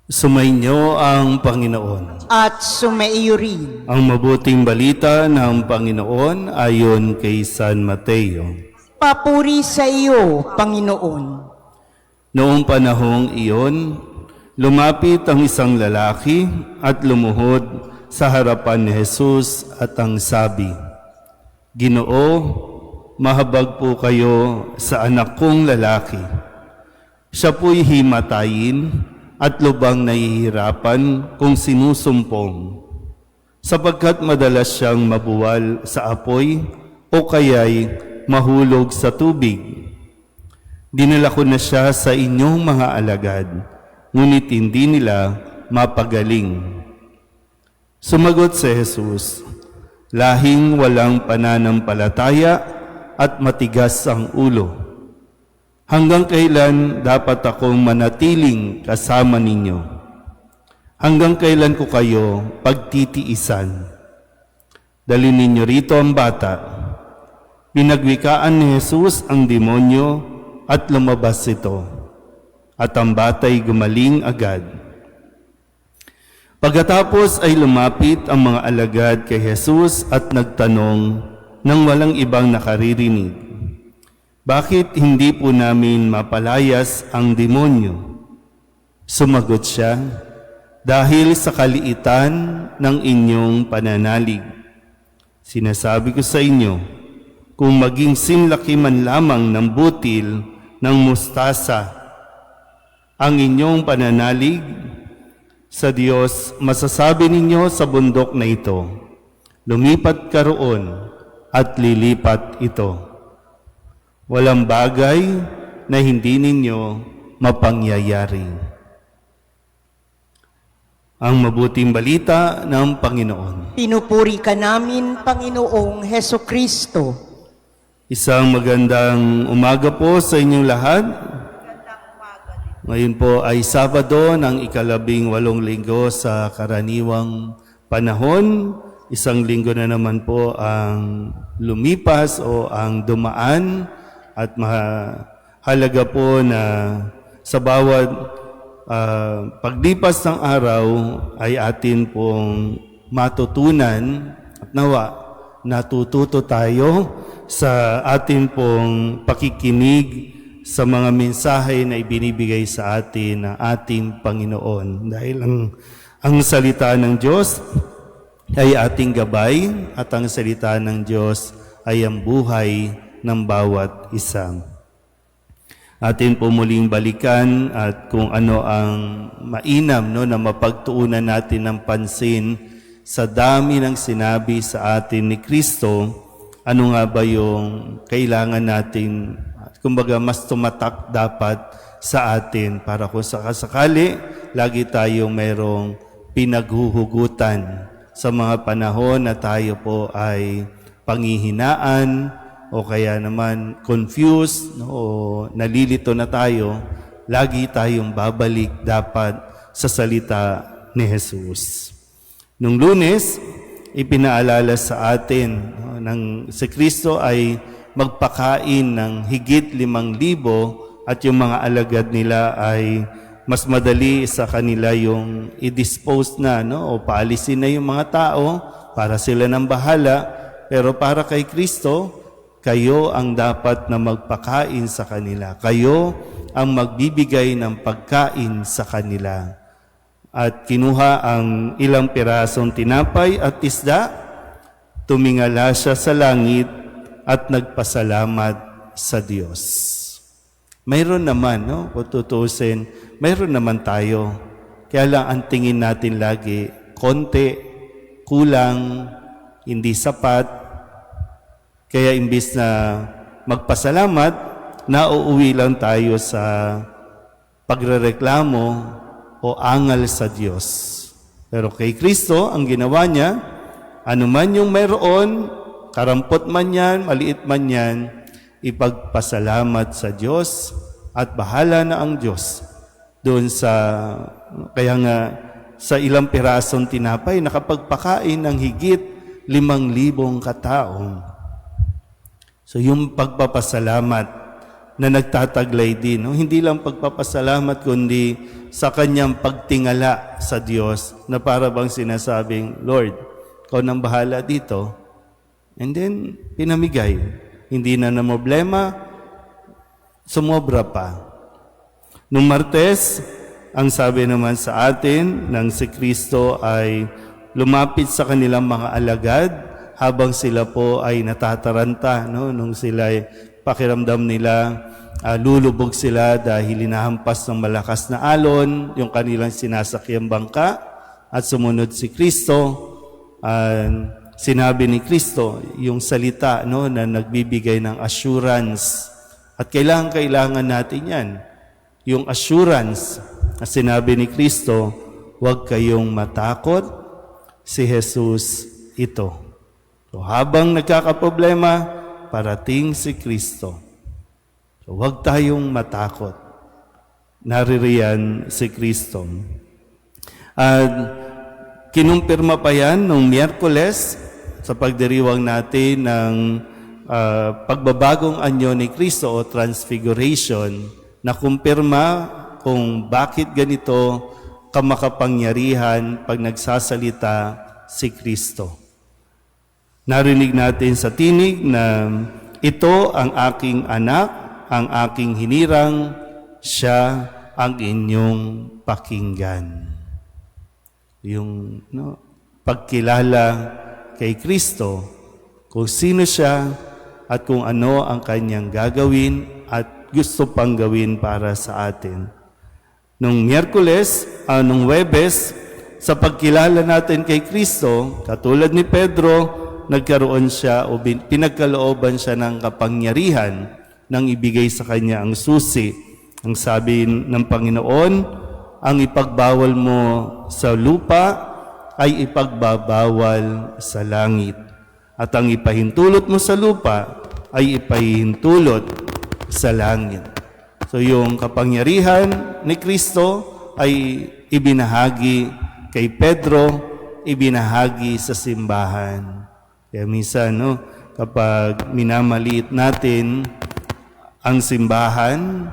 Sumainyo ang Panginoon. At sumaiyo rin. Ang mabuting balita ng Panginoon ayon kay San Mateo. Papuri sa iyo, Panginoon. Noong panahong iyon, lumapit ang isang lalaki at lumuhod sa harapan ni Jesus at ang sabi, "Ginoo, mahabag po kayo sa anak kong lalaki. Siya po'y himatayin at lubang nahihirapan kung sinusumpong, sapagkat madalas siyang mabuwal sa apoy o kaya'y mahulog sa tubig. Dinala ko na siya sa inyong mga alagad, ngunit hindi nila mapagaling." Sumagot si Jesus, "Lahing walang pananampalataya at matigas ang ulo. Hanggang kailan dapat akong manatiling kasama ninyo? Hanggang kailan ko kayo pagtitiisan? Dalhin ninyo rito ang bata." Pinagwikaan ni Jesus ang demonyo at lumabas ito, at ang bata'y gumaling agad. Pagkatapos ay lumapit ang mga alagad kay Jesus at nagtanong nang walang ibang nakaririnig, "Bakit hindi po namin mapalayas ang demonyo?" Sumagot siya, "Dahil sa kaliitan ng inyong pananalig. Sinasabi ko sa inyo, kung maging sinlaki man lamang ng butil ng mustasa ang inyong pananalig sa Diyos, masasabi ninyo sa bundok na ito, 'Lumipat ka roon,' at lilipat ito. Walang bagay na hindi ninyo mapangyayari." Ang mabuting balita ng Panginoon. Pinupuri ka namin, Panginoong Heso Kristo. Isang magandang umaga po sa inyong lahat. Ngayon po ay Sabado ng ika-18 linggo sa karaniwang panahon. Isang linggo na naman po ang lumipas o ang dumaan, at mahalaga po na sa bawat paglipas ng araw ay atin pong matutunan at nawa natututo tayo sa atin pong pakikinig sa mga mensahe na ibinibigay sa atin ng ating Panginoon. Dahil ang salita ng Diyos ay ating gabay at ang salita ng Diyos ay ang buhay ng bawat isa. Atin po muling balikan at kung ano ang mainam na mapagtuunan natin ng pansin sa dami ng sinabi sa atin ni Kristo. Ano nga ba yung kailangan natin, kumbaga mas tumatak dapat sa atin para kung sakasakali, lagi tayong mayroong pinaghuhugutan sa mga panahon na tayo po ay panghihinaan o kaya naman confused, o nalilito na tayo, lagi tayong babalik dapat sa salita ni Jesus. Nung Lunes, ipinaalala sa atin ng si Kristo ay magpakain ng higit 5,000 at yung mga alagad nila ay mas madali sa kanila yung i-dispose na o paalisin na yung mga tao para sila nang bahala. Pero para kay Kristo, kayo ang dapat na magpakain sa kanila. Kayo ang magbibigay ng pagkain sa kanila. At kinuha ang ilang pirasong tinapay at isda, tumingala siya sa langit at nagpasalamat sa Diyos. Mayroon naman, kung tutusin, mayroon naman tayo. Kaya lang ang tingin natin lagi, konti, kulang, hindi sapat. Kaya imbis na magpasalamat, nauuwi lang tayo sa pagrereklamo o angal sa Diyos. Pero kay Kristo, ang ginawa niya, anuman yung mayroon, karampot man yan, maliit man yan, ipagpasalamat sa Diyos at bahala na ang Diyos. Doon sa, kaya nga, sa ilang pirasong tinapay, nakapagpakain ng higit 5,000 katao. So yung pagpapasalamat na nagtataglay din. No? Hindi lang pagpapasalamat, kundi sa kanyang pagtingala sa Diyos na para bang sinasabing, Lord, ikaw nang bahala dito. And then, pinamigay. Hindi na problema, sumobra pa. Nung Martes, ang sabi naman sa atin ng si Kristo ay lumapit sa kanilang mga alagad habang sila po ay natataranta. No? Nung sila ay pakiramdam nila, lulubog sila dahil hinahampas ng malakas na alon yung kanilang sinasakyang bangka at sumunod si Kristo. Sinabi ni Kristo yung salita na nagbibigay ng assurance. At kailangan natin yan. Yung assurance na sinabi ni Kristo, huwag kayong matakot, si Jesus ito. So, habang nagkakaproblema, parating si Kristo. So, huwag tayong matakot. Naririyan si Kristo. At kinumpirma pa yan nung Miyerkules sa pagdiriwang natin ng pagbabagong anyo ni Kristo o Transfiguration, na kumpirma kung bakit ganito kamakapangyarihan pag nagsasalita si Kristo. Narinig natin sa tinig na ito ang aking anak, ang aking hinirang, siya ang inyong pakinggan. Yung pagkilala kay Kristo, kung sino siya at kung ano ang kanyang gagawin at gusto pang gawin para sa atin. Nung Miyerkules, nung Huwebes, sa pagkilala natin kay Kristo, katulad ni Pedro, nagkaroon siya o pinagkalooban siya ng kapangyarihan nang ibigay sa kanya ang susi. Ang sabi ng Panginoon, ang ipagbawal mo sa lupa ay ipagbabawal sa langit. At ang ipahintulot mo sa lupa ay ipahintulot sa langit. So yung kapangyarihan ni Kristo ay ibinahagi kay Pedro, ibinahagi sa simbahan. Kaya minsan, kapag minamaliit natin ang simbahan,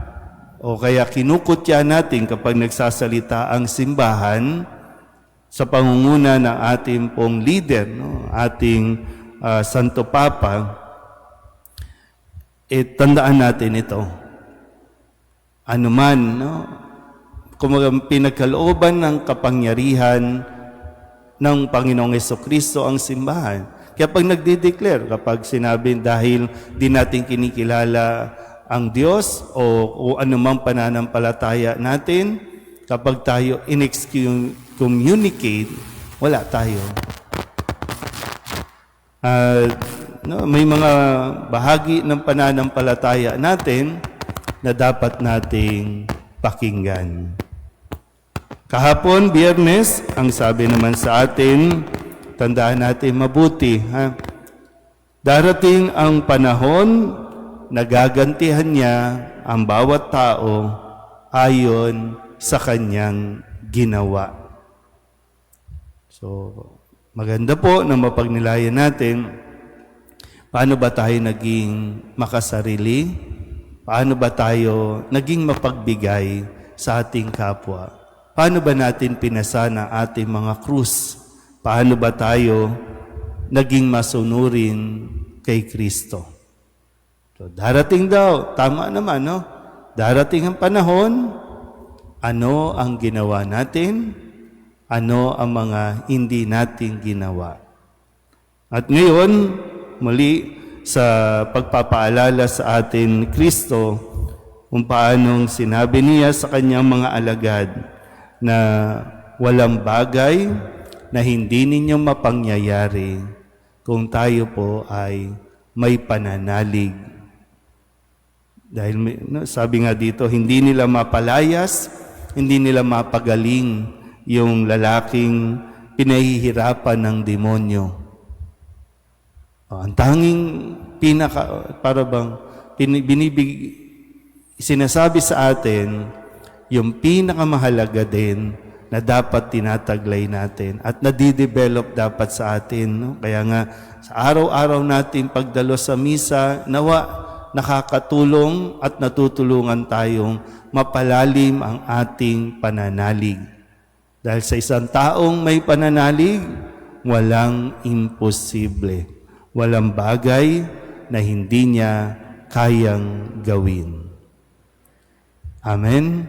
o kaya kinukutya natin kapag nagsasalita ang simbahan, sa pangunguna ng ating pong leader, ating Santo Papa, tandaan natin ito. Ano man, kung pinagkalooban ng kapangyarihan ng Panginoong Hesukristo ang simbahan. Kaya pag nagdi-declare, kapag sinabi dahil di natin kinikilala ang Diyos o anumang pananampalataya natin, kapag tayo in-excommunicate, wala tayo. May mga bahagi ng pananampalataya natin na dapat nating pakinggan. Kahapon, Biyernes, ang sabi naman sa atin, tandaan natin mabuti. Darating ang panahon na gagantihan niya ang bawat tao ayon sa kanyang ginawa. So, maganda po na mapagnilayan natin. Paano ba tayo naging makasarili? Paano ba tayo naging mapagbigay sa ating kapwa? Paano ba natin pinasana ating mga krus? Paano ba tayo naging masunurin kay Kristo? So, darating daw, tama naman, Darating ang panahon, ano ang ginawa natin? Ano ang mga hindi natin ginawa? At ngayon, muli sa pagpapaalala sa atin Kristo kung paanong sinabi niya sa kanyang mga alagad na walang bagay na hindi ninyo mapangyayari kung tayo po ay may pananalig. Dahil sabi nga dito, hindi nila mapalayas, hindi nila mapagaling yung lalaking pinahihirapan ng demonyo. Ang tanging sinasabi sa atin, yung pinakamahalaga din na dapat tinataglay natin at nadidevelop dapat sa atin. Kaya nga, sa araw-araw natin pagdalo sa misa, nawa nakakatulong at natutulungan tayong mapalalim ang ating pananalig. Dahil sa isang taong may pananalig, walang imposible. Walang bagay na hindi niya kayang gawin. Amen.